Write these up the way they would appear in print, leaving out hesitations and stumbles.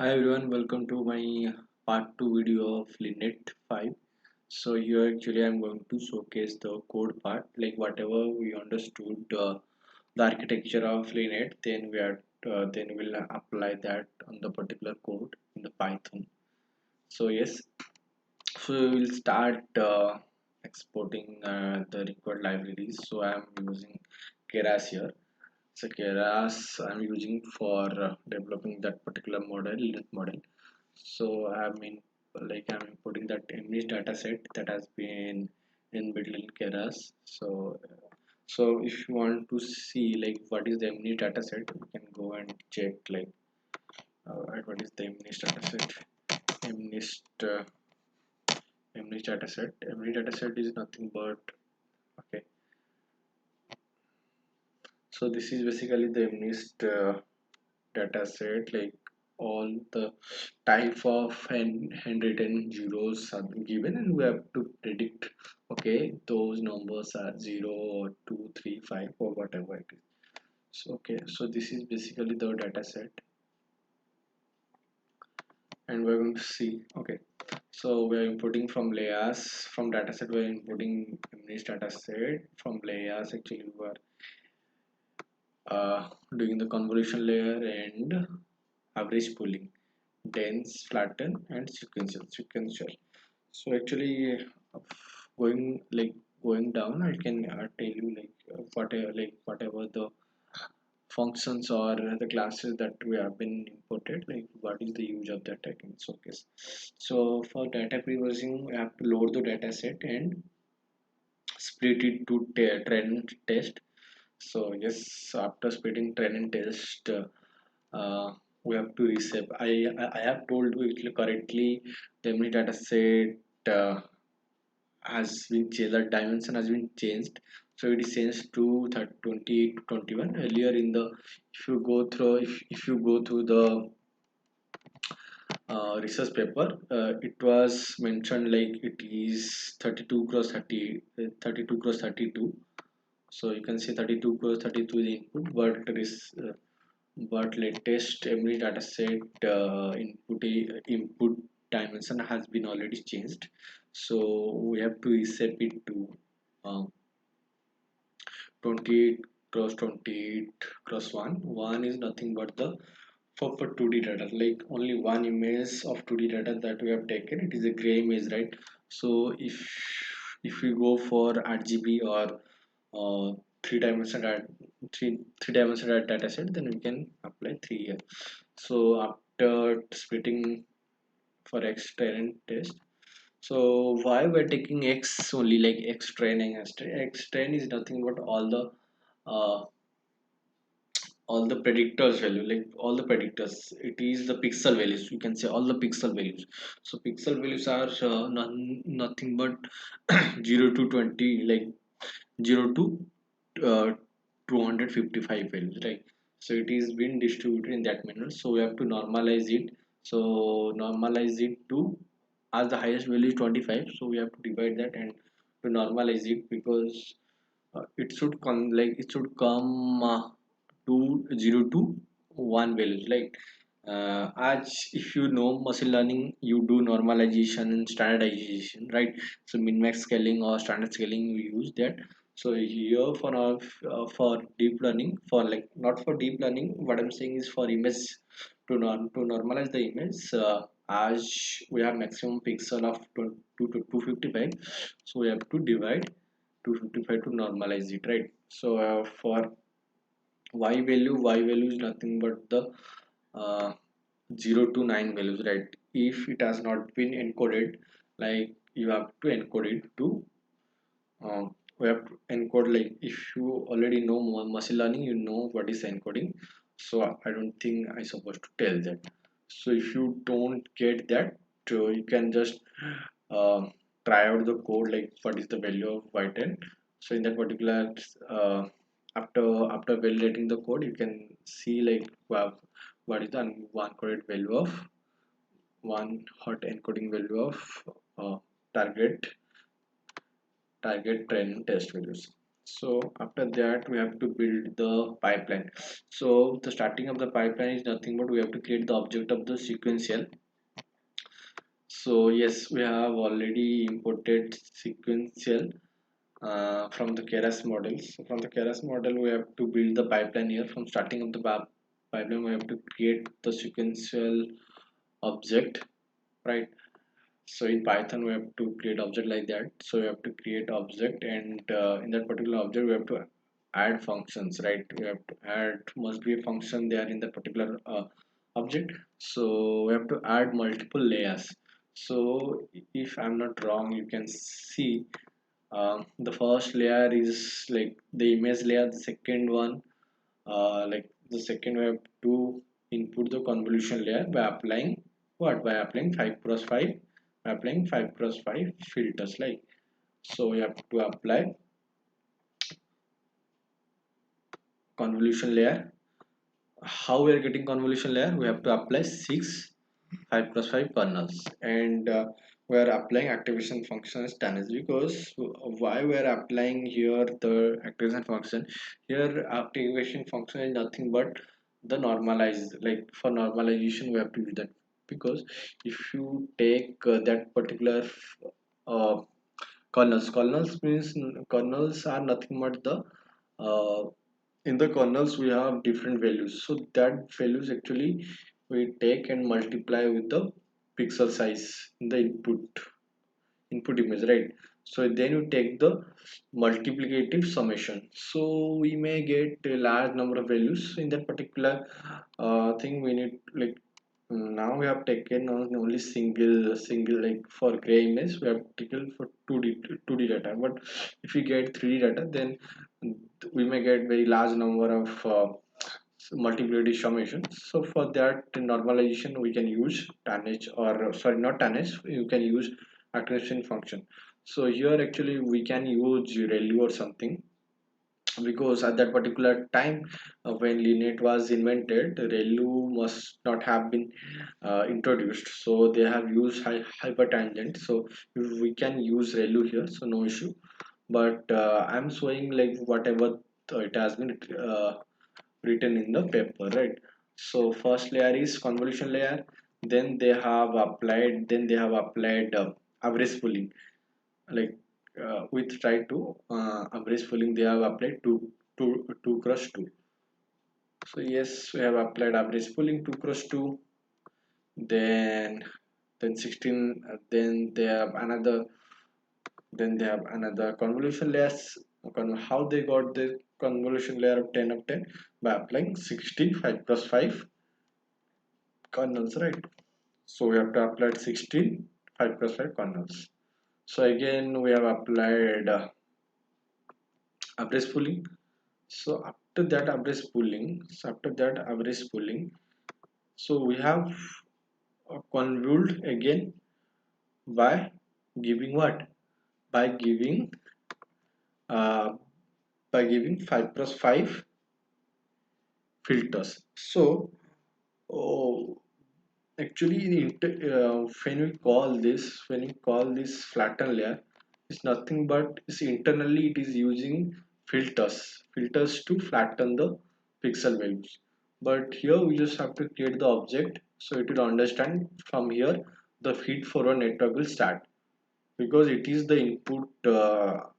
Hi everyone, welcome to my part 2 video of Linet 5. So here actually I'm going to showcase the code part, like whatever we understood the architecture of Linet, then we'll apply that on the particular code in the Python. So yes, so we'll start exporting the required libraries. So I'm using Keras here. So Keras I'm using for developing that particular model, Linet model. So I'm importing that image data set that has been inbuilt in Keras. So if you want to see like what is the image data set, you can go and check like what is the image data set. Image image data set. Image data set is nothing but okay. So this is basically the image data set, like all the type of handwritten zeros are given and we have to predict, okay, those numbers are 0 or 2 3 5 or whatever it is. So okay, so this is basically the data set and we're going to see, okay, so we're importing from layers. From dataset we're importing image dataset. From layers actually we are doing the convolution layer and average pooling, dense, flatten, and sequential. So actually, going like going down, I can tell you whatever the functions or the classes that we have been imported, like what is the use of that I can showcase. So for data pre-processing, we have to load the data set and split it to trend test. So yes, after splitting trend and test, we have to reset. I have told you it correctly. The memory data set has been changed. The dimension has been changed. So it is changed to 28 to 21. Earlier in the, if you go through the research paper, it was mentioned like it is 32 cross 30, 32 cross 32. So you can see 32 cross 32 is the input, but it is but latest memory dataset input dimension has been already changed. So we have to reset it to um, 28 cross 28 cross 1. 1 is nothing but the for 2D data, like only one image of 2D data that we have taken, it is a gray image, right? So if we go for RGB or three-dimensional three-dimensional data set, then we can apply 3 here. So after splitting for X train test, so why we're taking X only, like X train and X train is nothing but uh, all the predictors value, like all the predictors, it is the pixel values, you can say all the pixel values. So pixel values are nothing but 0 to 20, like 0 to 255 values, right? So it is been distributed in that manner, so we have to normalize it. So normalize it to, as the highest value is 25, so we have to divide that and to normalize it, because it should come, like it should come to 0 to 1 values, like as if you know machine learning, you do normalization and standardization, right? So min max scaling or standard scaling we use that. So here for deep learning, for like not for deep learning, what I'm saying is for image, to normalize the image, as we have maximum pixel of 2 to 255, so we have to divide 255 to normalize it, right? So for y value is nothing but the uh, 0 to 9 values, right? If it has not been encoded, like you have to encode it to we have to encode, like if you already know machine learning, you know what is encoding. So I don't think I supposed to tell that. So if you don't get that, you can just uh, try out the code, like what is the value of y10. So in that particular uh, after validating the code, you can see like what is the one correct value of one hot encoding value of uh, target target training test values. So after that we have to build the pipeline. So the starting of the pipeline is nothing but we have to create the object of the sequential. So yes, we have already imported sequential from the Keras models. So from the Keras model, we have to build the pipeline here. From starting of the pipeline, we have to create the sequential object, right? So in Python, we have to create object like that. So we have to create object, and in that particular object, we have to add functions, right? We have to add must be a function there in that particular object. So we have to add multiple layers. So if I'm not wrong, you can see the first layer is like the image layer. The second one, like the second we have to input the convolution layer by applying what? By applying 5 cross 5, by applying 5 cross 5 filters. Like so, we have to apply convolution layer. How we are getting convolution layer? We have to apply 6 5 plus 5 kernels, and we are applying activation function as tannage. Because why we are applying here the activation function? Here activation function is nothing but the normalize. Like for normalization we have to use that, because if you take that particular uh, kernels means kernels are nothing but the uh, in the kernels we have different values. So that values actually we take and multiply with the pixel size in the input image, right? So then you take the multiplicative summation, so we may get a large number of values in that particular thing. We need like now we have taken on only single like for gray image we have taken for 2D data, but if we get 3D data, then we may get very large number of multiplicative summation. So for that normalization we can use tannage, or sorry, not tannage, you can use attribution function. So here actually we can use ReLU or something, because at that particular time when LINET was invented, ReLU must not have been introduced, so they have used hypertangent. So we can use ReLU here, so no issue. But I'm showing like whatever it has been written in the paper, right? So first layer is convolution layer, then they have applied average pooling, like with try to average pooling they have applied 2 cross 2. So yes, we have applied average pooling 2 cross 2, then 16, then they have another, then they have another convolution layers. How they got the convolution layer of 10 of 10? By applying 16 5 plus 5 kernels, right? So we have to apply 16 5 plus 5 kernels. So again we have applied average pooling. So after that average pooling, so we have convolved again by giving what? By giving uh, 5 plus 5 filters. So oh, actually when we call this flatten layer, it's nothing but it's internally it is using filters to flatten the pixel values. But here we just have to create the object, so it will understand from here the feed forward network will start, because it is the input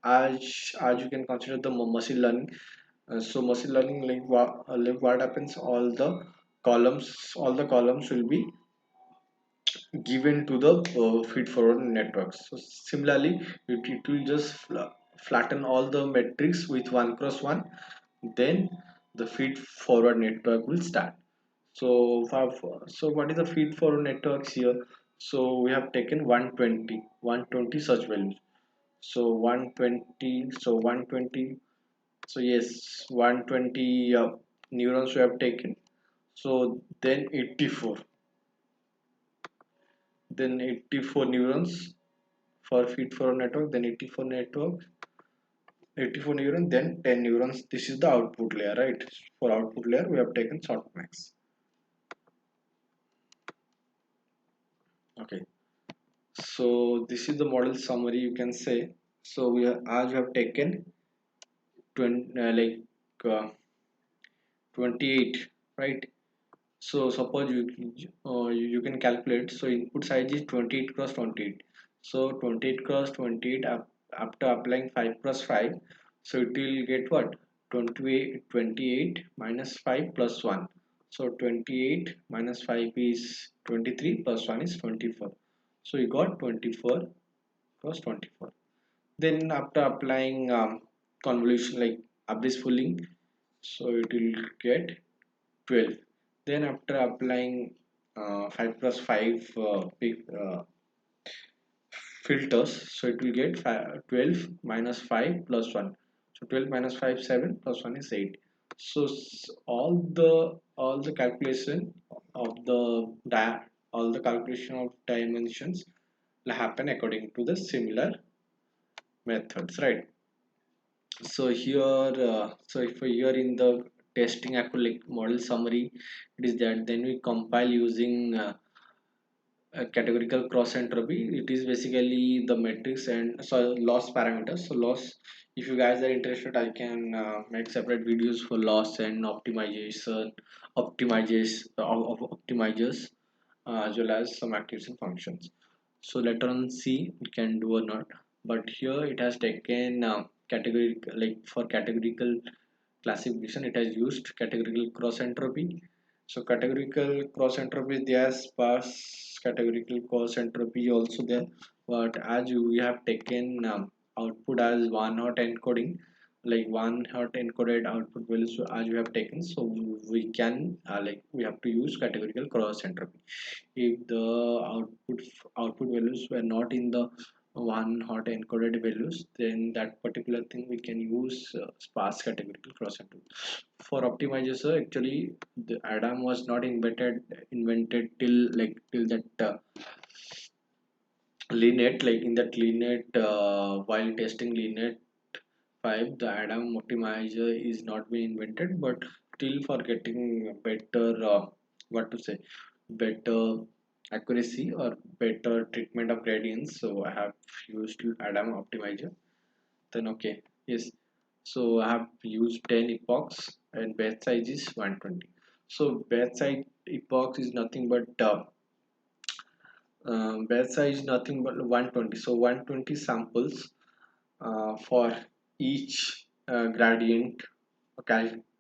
as you can consider the machine learning. So machine learning, like what happens, all the columns will be given to the feed forward networks. So similarly, it will just flatten all the metrics with 1 cross 1, then the feed forward network will start. So so what is the feed forward networks here? So we have taken 120 such values. So 120, so 120, so yes, 120 neurons we have taken. So then 84, then 84 neurons for feed forward network, then 84 neurons, then 10 neurons. This is the output layer, right? For output layer we have taken softmax. Okay, so this is the model summary, you can say. So we have, as we have taken 20 uh, 28, right? So suppose you can calculate. So input size is 28 cross 28. So 28 cross 28 after applying 5 cross 5. So it will get what? 28 minus 5 plus 1. So 28 minus 5 is 23 plus 1 is 24. So you got 24 cross 24. Then after applying convolution like abyss fooling, so it will get 12. Then after applying 5 plus 5 filters, so it will get 12 minus 5 plus 1. So 12 minus 5 7 plus 1 is 8. So all the calculation of the all the calculation of dimensions will happen according to the similar methods, right? So here so if here in the testing acrylic model summary, it is that then we compile using a categorical cross entropy. It is basically the matrix and so loss parameters. So loss, if you guys are interested, I can make separate videos for loss and optimization optimizers, as well as some activation functions. So later on see it can do or not, but here it has taken category like for categorical classification it has used categorical cross entropy. So categorical cross entropy is there, sparse categorical cross entropy also there, but as we have taken output as one hot encoding, like one hot encoded output values as we have taken, so we can like we have to use categorical cross entropy. If the output values were not in the one hot encoded values, then that particular thing we can use sparse categorical cross entropy. For optimizers, actually the Adam was not invented till that linet, like in that linet while testing linet 5, the Adam optimizer is not been invented, but still for getting better what to say, better accuracy or better treatment of gradients, so I have used Adam optimizer. Then okay, yes, so I have used 10 epochs and batch size is 120. So batch size epochs is nothing but batch size is nothing but 120. So 120 samples for each gradient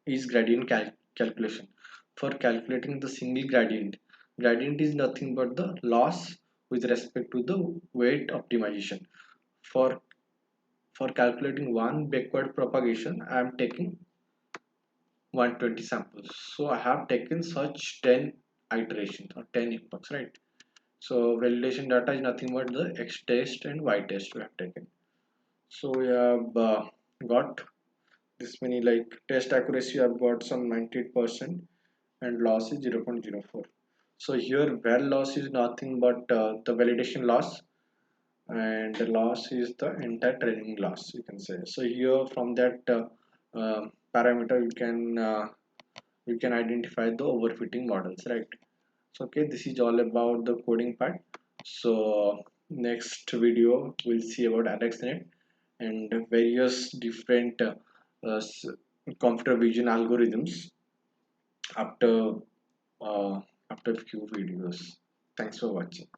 each gradient calculation. For calculating the single gradient is nothing but the loss with respect to the weight optimization. For for calculating one backward propagation, I am taking 120 samples. So I have taken such 10 iterations or 10 epochs, right? So validation data is nothing but the X test and Y test we have taken. So we have got this many, like test accuracy I've got some 98% and loss is 0.04. So here well loss is nothing but the validation loss, and the loss is the entire training loss, you can say. So here from that parameter you can identify the overfitting models, right? So okay, this is all about the coding part. So next video we'll see about AlexNet and various different uh, s- computer vision algorithms after uh, after few videos. Thanks for watching.